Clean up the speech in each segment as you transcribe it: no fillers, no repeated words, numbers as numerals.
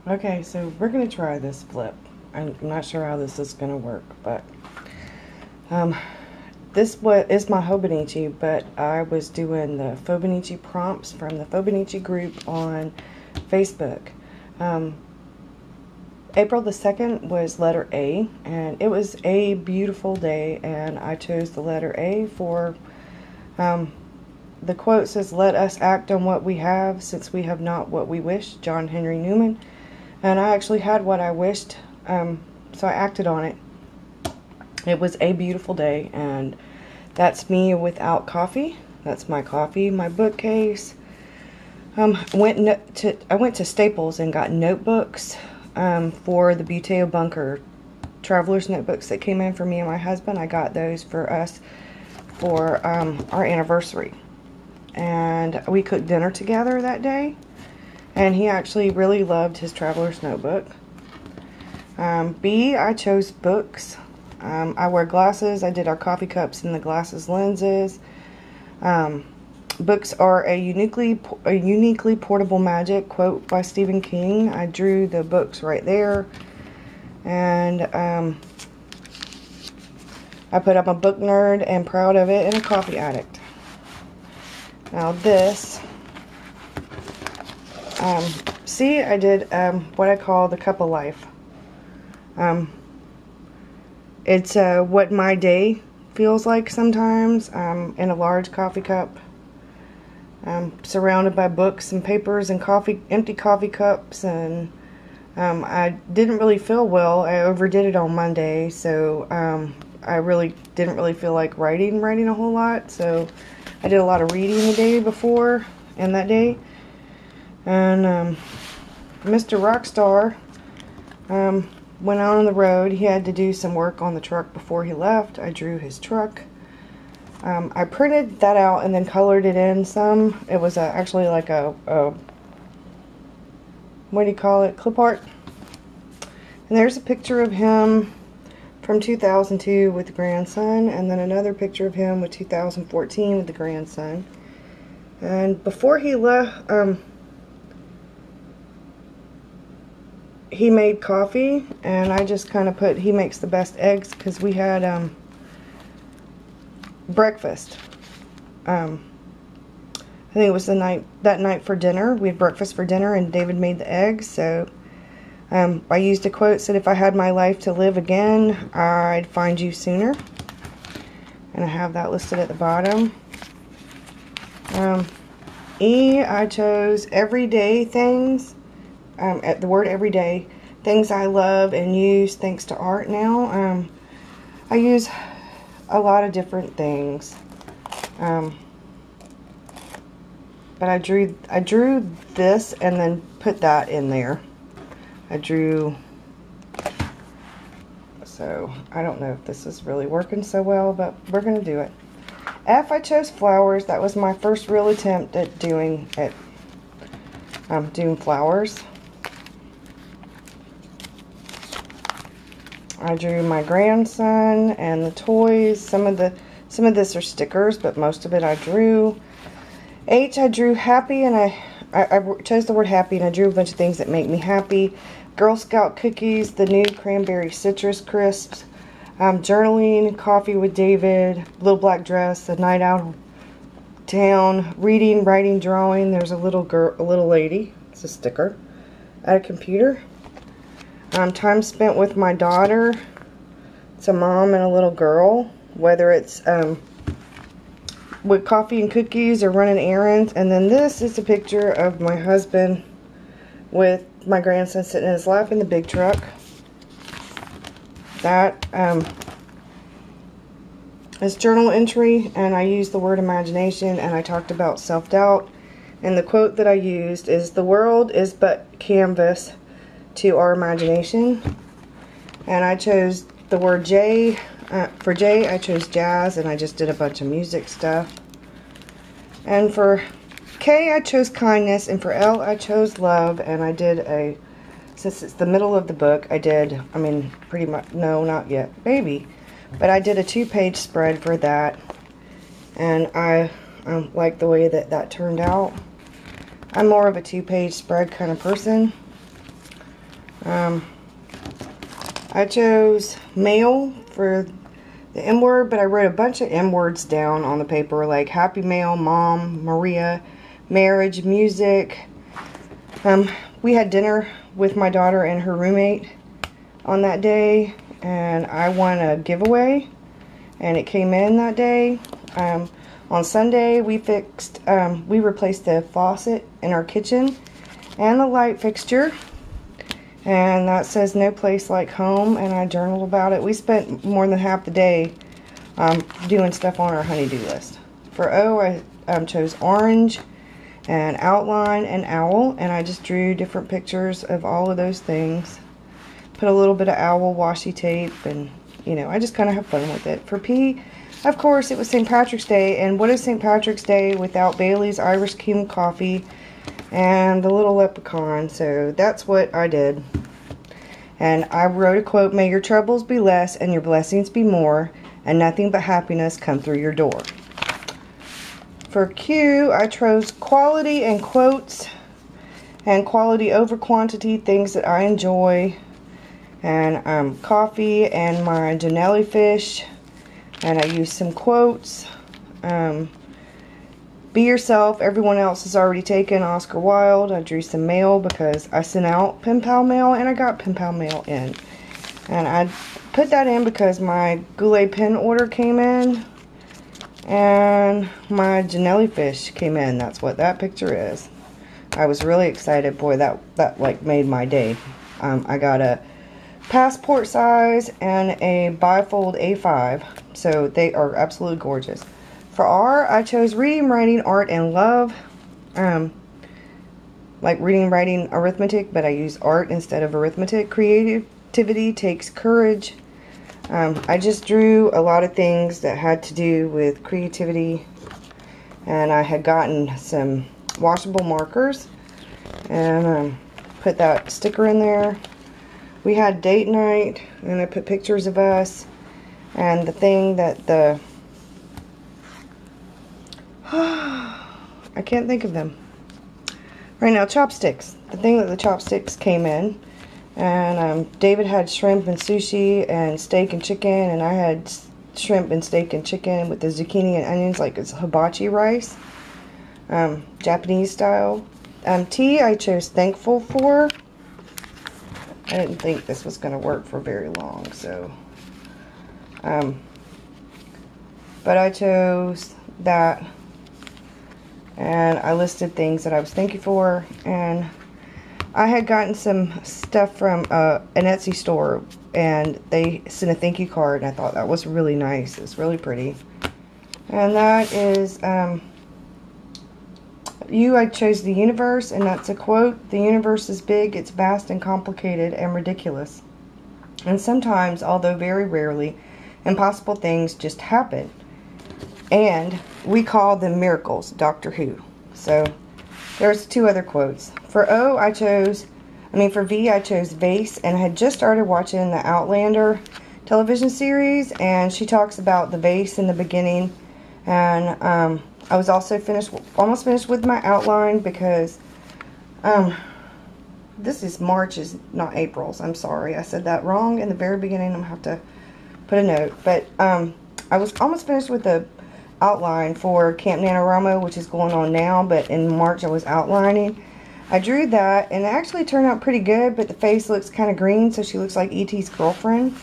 Okay, so we're going to try this flip. I'm not sure how this is going to work, but this is my Hobonichi, but I was doing the Fauxbonichi prompts from the Fauxbonichi group on Facebook. April the 2nd was letter A, and it was a beautiful day, and I chose the letter A for, the quote says, "Let us act on what we have, since we have not what we wish," John Henry Newman. And I actually had what I wished, so I acted on it. It was a beautiful day, and that's me without coffee. That's my coffee, my bookcase. I went to Staples and got notebooks for the Buteo Bunker traveler's notebooks that came in for me and my husband. I got those for us for our anniversary. And we cooked dinner together that day. And he actually really loved his traveler's notebook. B, I chose books. I wear glasses. I did our coffee cups and the glasses lenses. Books are a uniquely portable magic, quote by Stephen King. I drew the books right there. And I put up a book nerd and proud of it and a coffee addict. Now this, see, I did what I call the cup of life. It's what my day feels like sometimes, in a large coffee cup, surrounded by books and papers and empty coffee cups, and I didn't really feel well. I overdid it on Monday, so I really didn't really feel like writing a whole lot, so I did a lot of reading the day before and that day. And Mr. Rockstar went out on the road. He had to do some work on the truck before he left. I drew his truck. I printed that out and then colored it in some. It was actually like a what do you call it, clip art. And there's a picture of him from 2002 with the grandson, and then another picture of him with 2014 with the grandson. And before he left, he made coffee, and I just kind of put, he makes the best eggs, because we had breakfast. I think it was that night for dinner. We had breakfast for dinner, and David made the eggs. So I used a quote, said, "If I had my life to live again, I'd find you sooner." And I have that listed at the bottom. E, I chose everyday things. At the word everyday, things I love and use thanks to art now. I use a lot of different things. But I drew this and then put that in there. I drew, so I don't know if this is really working so well, but we're going to do it. F, I chose flowers. That was my first real attempt at doing flowers. I drew my grandson and the toys. Some of this are stickers, but most of it I drew. H, I drew happy, and I chose the word happy, and I drew a bunch of things that make me happy. Girl Scout cookies, the new cranberry citrus crisps, journaling, coffee with David, little black dress, a night out town, reading, writing, drawing. There's a little lady. It's a sticker. At a computer. Time spent with my daughter. It's a mom and a little girl. Whether it's with coffee and cookies or running errands. And then this is a picture of my husband with my grandson sitting in his lap in the big truck. That is journal entry, and I used the word imagination, and I talked about self-doubt. And the quote that I used is, "The world is but canvas to our imagination." And I chose the word J. For J, I chose jazz, and I just did a bunch of music stuff. And for K, I chose kindness, and for L, I chose love. And I did since it's the middle of the book, pretty much, no, not yet, maybe, but I did a 2-page spread for that, and I like the way that turned out. I'm more of a 2-page spread kind of person. I chose mail for the M word, but I wrote a bunch of M words down on the paper, like happy mail, mom, Maria, marriage, music. We had dinner with my daughter and her roommate on that day, and I won a giveaway, and it came in that day. On Sunday, we replaced the faucet in our kitchen and the light fixture, and that says no place like home, and I journaled about it. We spent more than half the day doing stuff on our honey-do list. For O, I chose orange and outline and owl, and I just drew different pictures of all of those things. Put a little bit of owl washi tape, and you know, I just kind of have fun with it. For P, of course, it was St. Patrick's Day, and what is St. Patrick's Day without Bailey's Irish Cream Coffee and the little leprechaun? So that's what I did. And I wrote a quote, may your troubles be less and your blessings be more, and nothing but happiness come through your door. For Q, I chose quality and quotes, and quality over quantity, things that I enjoy, and coffee and my jellyfish, and I used some quotes. Be yourself, everyone else is already taken, Oscar Wilde. I drew some mail because I sent out pen pal mail and I got pen pal mail in. And I put that in because my Goulet pen order came in and my jellyfish came in. That's what that picture is. I was really excited. Boy, that like made my day. I got a passport size and a bifold A5, so they are absolutely gorgeous. For R, I chose reading, writing, art, and love. Like reading, writing, arithmetic, but I use art instead of arithmetic. Creativity takes courage. I just drew a lot of things that had to do with creativity, and I had gotten some washable markers and put that sticker in there. We had date night, and I put pictures of us, and the thing that the I can't think of them right now. Chopsticks. The thing that the chopsticks came in, and David had shrimp and sushi and steak and chicken, and I had shrimp and steak and chicken with the zucchini and onions, like it's hibachi rice, Japanese style. T, I chose thankful for. I didn't think this was going to work for very long, so but I chose that. And I listed things that I was thankful for, and I had gotten some stuff from an Etsy store, and they sent a thank you card, and I thought that was really nice. It's really pretty. And that is U, I chose the universe, and that's a quote. The universe is big, it's vast and complicated and ridiculous. And sometimes, although very rarely, impossible things just happen. And we call them miracles, Doctor Who. So there's two other quotes. For O, for V, I chose vase, and I had just started watching the Outlander television series, and she talks about the vase in the beginning. And I was also almost finished with my outline because this is March's, not April's. I'm sorry, I said that wrong in the very beginning. I'm gonna have to put a note. But I was almost finished with the outline for Camp NaNoWriMo, which is going on now, but in March I was outlining. I drew that, and it actually turned out pretty good, but the face looks kind of green, so she looks like E.T.'s girlfriend.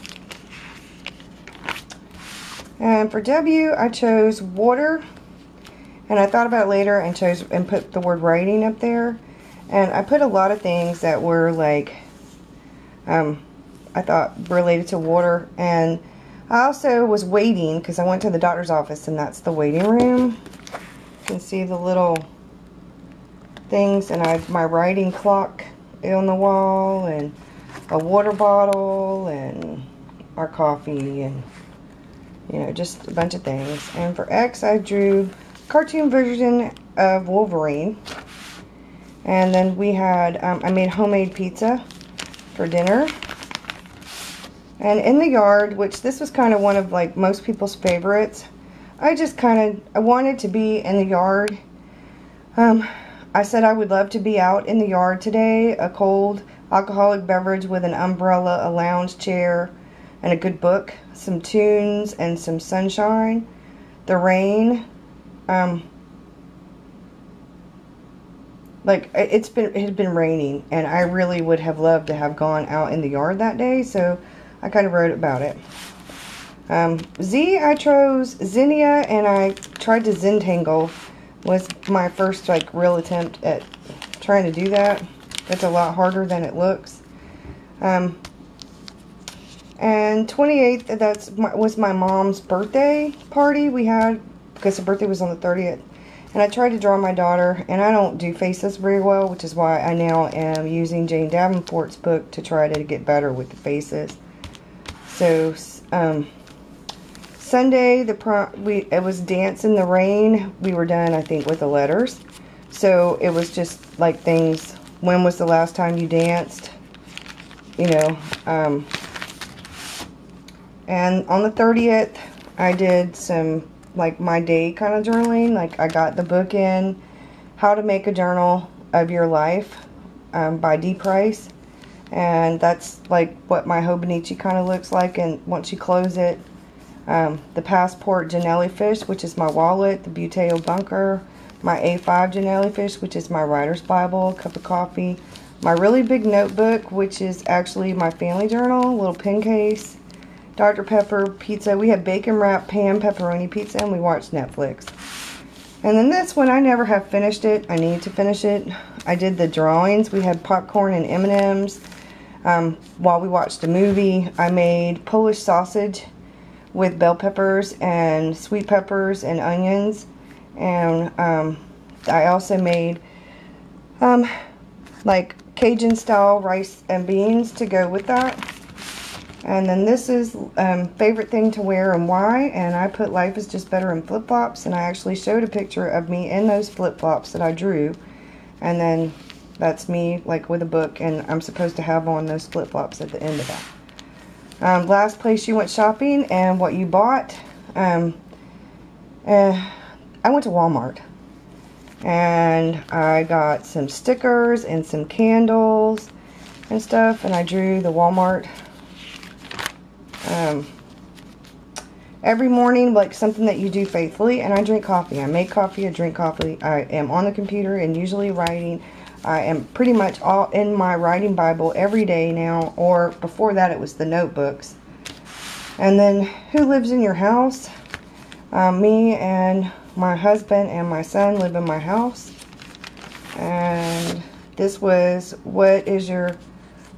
And for W, I chose water, and I thought about it later and put the word writing up there. And I put a lot of things that were like, I thought related to water. And I also was waiting because I went to the doctor's office, and that's the waiting room. You can see the little things, and I have my writing clock on the wall, and a water bottle, and our coffee, and you know, just a bunch of things. And for X, I drew a cartoon version of Wolverine. And then we had, I made homemade pizza for dinner. And in the yard, which this was kind of one of like most people's favorites, I wanted to be in the yard. I said I would love to be out in the yard today, a cold alcoholic beverage with an umbrella, a lounge chair, and a good book, some tunes, and some sunshine, the rain. Like, it had been raining, and I really would have loved to have gone out in the yard that day, so I kind of wrote about it. Z, I chose Zinnia, and I tried to Zentangle. Was my first, like, real attempt at trying to do that. It's a lot harder than it looks. And 28th, was my mom's birthday party we had, because her birthday was on the 30th. And I tried to draw my daughter, and I don't do faces very well, which is why I now am using Jane Davenport's book to try to get better with the faces. So, Sunday, it was Dance in the Rain. We were done, I think, with the letters. So, it was just like things, when was the last time you danced? You know, and on the 30th, I did some, like, my day kind of journaling. Like, I got the book in, How to Make a Journal of Your Life by D. Price. And that's, like, what my Hobonichi kind of looks like. And once you close it, the Passport Janelli Fish, which is my wallet, the Buteo Bunker, my A5 Janelli Fish, which is my writer's Bible, a cup of coffee, my really big notebook, which is actually my family journal, little pen case, Dr. Pepper pizza. We had bacon wrapped pan pepperoni pizza, and we watched Netflix. And then this one, I never have finished it. I need to finish it. I did the drawings. We had popcorn and M&Ms. While we watched a movie, I made Polish sausage with bell peppers and sweet peppers and onions. And I also made like Cajun style rice and beans to go with that. And then this is favorite thing to wear and why. And I put Life is Just Better in flip-flops. And I actually showed a picture of me in those flip-flops that I drew. And then that's me, like, with a book. And I'm supposed to have on those flip-flops at the end of that. Last place you went shopping and what you bought. I went to Walmart. And I got some stickers and some candles and stuff. And I drew the Walmart. Every morning, like, something that you do faithfully, and I drink coffee. I make coffee, I drink coffee. I am on the computer and usually writing. I am pretty much all in my writing Bible every day now, or before that it was the notebooks. And then, who lives in your house? Me and my husband and my son live in my house. And this was, what is your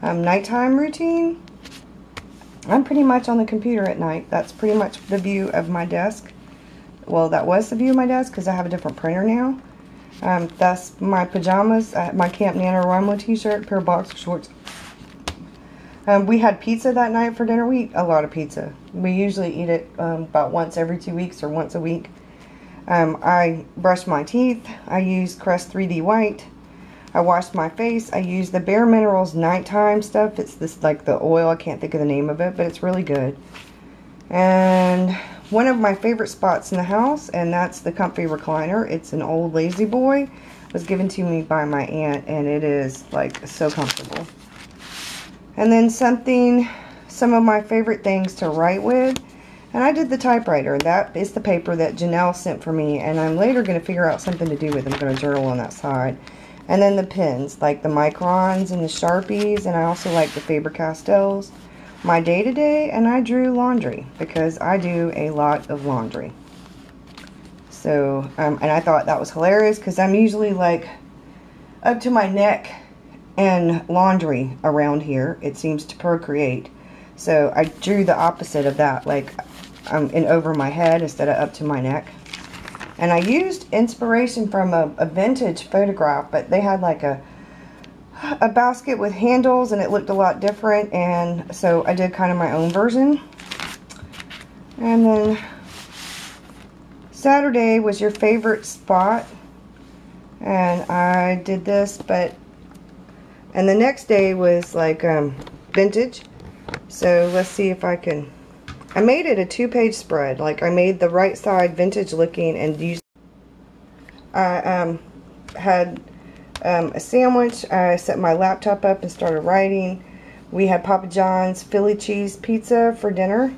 nighttime routine? I'm pretty much on the computer at night. That's pretty much the view of my desk. Well, that was the view of my desk because I have a different printer now. That's my pajamas, my Camp NaNoWriMo t-shirt, pair of boxer shorts. We had pizza that night for dinner. We eat a lot of pizza. We usually eat it about once every 2 weeks or once a week. I brushed my teeth. I used Crest 3D White. I washed my face. I used the Bare Minerals nighttime stuff. It's this, like, the oil. I can't think of the name of it, but it's really good. And one of my favorite spots in the house, and that's the comfy recliner. It's an old Lazy Boy. It was given to me by my aunt, and it is, like, so comfortable. And then some of my favorite things to write with. And I did the typewriter. That is the paper that Janelle sent for me, and I'm later going to figure out something to do with it. I'm going to journal on that side. And then the pens, like the Microns and the Sharpies, and I also like the Faber-Castells. My day-to-day, and I drew laundry, because I do a lot of laundry. So, and I thought that was hilarious, because I'm usually, like, up to my neck in laundry around here. It seems to procreate. So, I drew the opposite of that, like, in over my head instead of up to my neck. And I used inspiration from a vintage photograph, but they had like a basket with handles and it looked a lot different, and so I did kind of my own version. And then Saturday was your favorite spot, and I did this, and the next day was like vintage. So let's see if I can. I made it a 2-page spread. Like, I made the right side vintage looking and used. I had a sandwich. I set my laptop up and started writing. We had Papa John's Philly cheese pizza for dinner.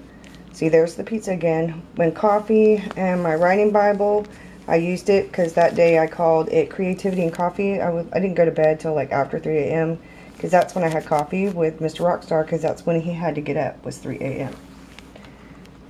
See, there's the pizza again. When coffee and my writing Bible, I used it because that day I called it Creativity and Coffee. I didn't go to bed till like after 3 a.m. because that's when I had coffee with Mr. Rockstar, because that's when he had to get up, was 3 a.m.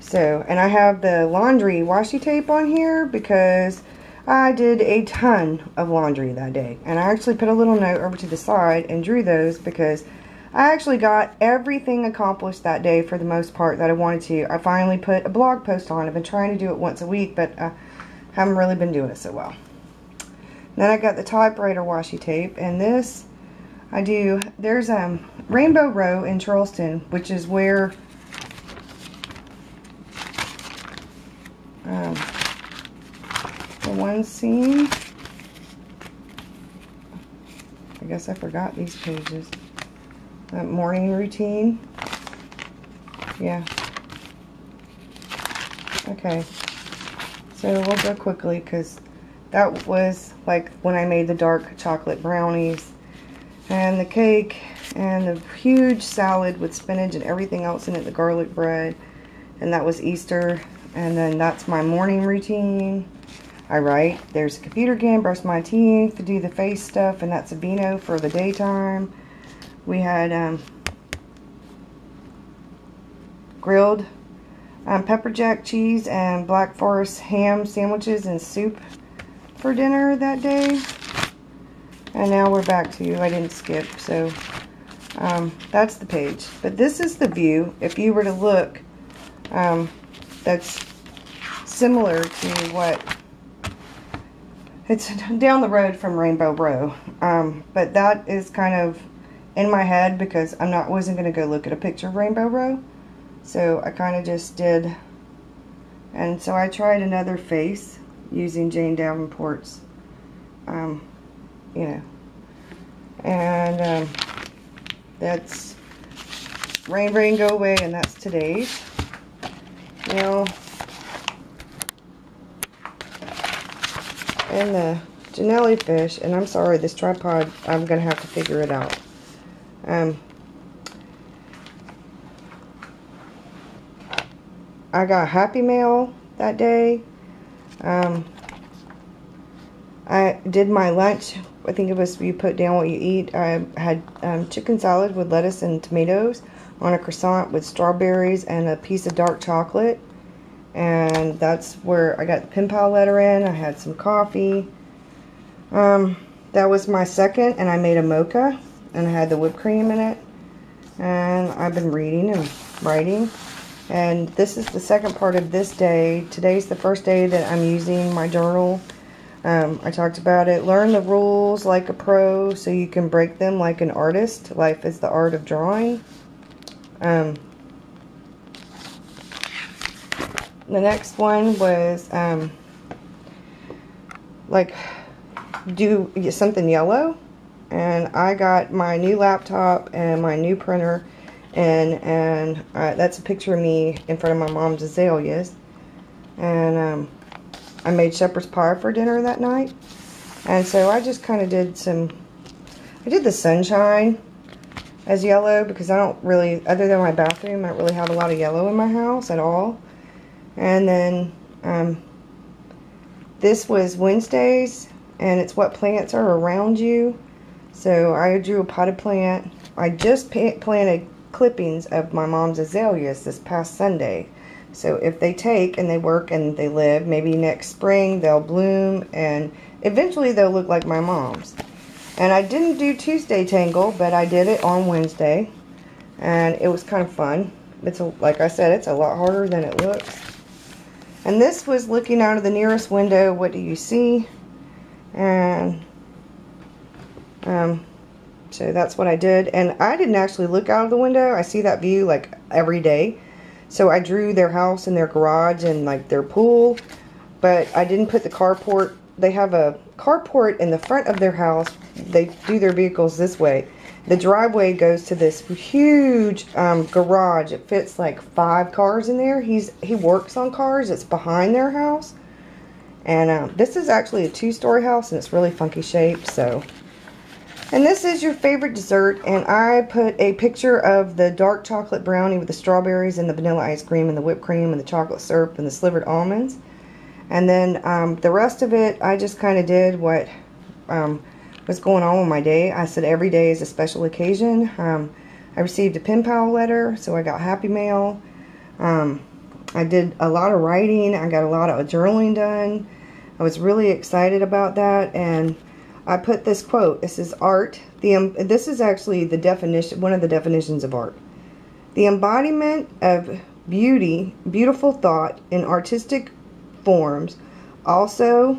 So, and I have the laundry washi tape on here because I did a ton of laundry that day. And I actually put a little note over to the side and drew those because I actually got everything accomplished that day for the most part that I wanted to. I finally put a blog post on. I've been trying to do it once a week, but haven't really been doing it so well. Then I got the typewriter washi tape, and this I do. There's Rainbow Row in Charleston, which is where the one scene. I guess I forgot these pages. Morning routine. Yeah. Okay. So we'll go quickly because that was like when I made the dark chocolate brownies and the cake and the huge salad with spinach and everything else in it, the garlic bread, and that was Easter. And then that's my morning routine. I write. There's a computer game, brush my teeth, do the face stuff, and that's a Beano for the daytime. We had grilled pepper jack cheese and Black Forest ham sandwiches and soup for dinner that day. And now we're back to, I didn't skip, so that's the page. But this is the view. If you were to look, that's similar to what, it's down the road from Rainbow Row. But that is kind of in my head because wasn't going to go look at a picture of Rainbow Row. So I kind of just did, and so I tried another face using Jane Davenport's, you know, and that's Rain, Rain, Go Away, and that's today's. Now, and the Janelli fish, and I'm sorry, this tripod, I'm going to have to figure it out. I got Happy Mail that day. I did my lunch. I think it was you put down what you eat. I had chicken salad with lettuce and tomatoes on a croissant with strawberries and a piece of dark chocolate. And that's where I got the pen pal letter in. I had some coffee. That was my second, and I made a mocha, and I had the whipped cream in it. And I've been reading and writing. And this is the second part of this day. Today's the first day that I'm using my journal. I talked about it. Learn the rules like a pro so you can break them like an artist. Life is the art of drawing. The next one was like do something yellow. And I got my new laptop and my new printer. And that's a picture of me in front of my mom's azaleas. And I made shepherd's pie for dinner that night. And so I just kind of did I did the sunshine as yellow because I don't really, other than my bathroom, I don't really have a lot of yellow in my house at all. And then this was Wednesdays, and it's what plants are around you. So I drew a potted plant. I just planted clippings of my mom's azaleas this past Sunday. So if they take and they work and they live, maybe next spring they'll bloom and eventually they'll look like my mom's. And I didn't do Tuesday Tangle, but I did it on Wednesday, and it was kind of fun. Like I said, it's a lot harder than it looks. And this was looking out of the nearest window. What do you see? And so that's what I did. And I didn't actually look out of the window. I see that view like every day. So I drew their house and their garage and like their pool. But I didn't put the carport. They have a carport in the front of their house. They do their vehicles this way. The driveway goes to this huge garage. It fits like 5 cars in there. He works on cars. It's behind their house. And this is actually a 2-story house, and it's really funky shaped. So And this is your favorite dessert, and I put a picture of the dark chocolate brownie with the strawberries and the vanilla ice cream and the whipped cream and the chocolate syrup and the slivered almonds. And then the rest of it, I just kind of did what was going on with my day. I said every day is a special occasion. I received a pen pal letter, so I got Happy Mail. I did a lot of writing. I got a lot of journaling done. I was really excited about that, and I put this quote. This is art. This is actually the definition, one of the definitions of art. The embodiment of beauty, beautiful thought in artistic forms, also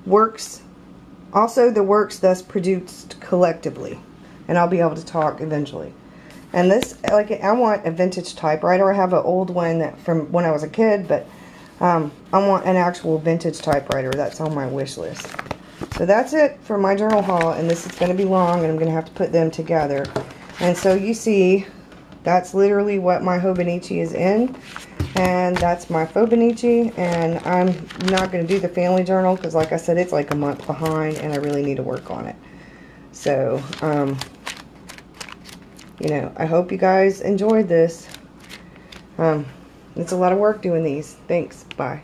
the works thus produced collectively. And I'll be able to talk eventually. And this, like, I want a vintage typewriter. I have an old one that from when I was a kid, but I want an actual vintage typewriter. That's on my wish list. So that's it for my journal haul, and this is going to be long, and I'm going to have to put them together. And so you see, that's literally what my Hobonichi is in, and that's my Fauxbonichi, and I'm not going to do the family journal because, like I said, it's like a month behind, and I really need to work on it. So, you know, I hope you guys enjoyed this. It's a lot of work doing these. Thanks. Bye.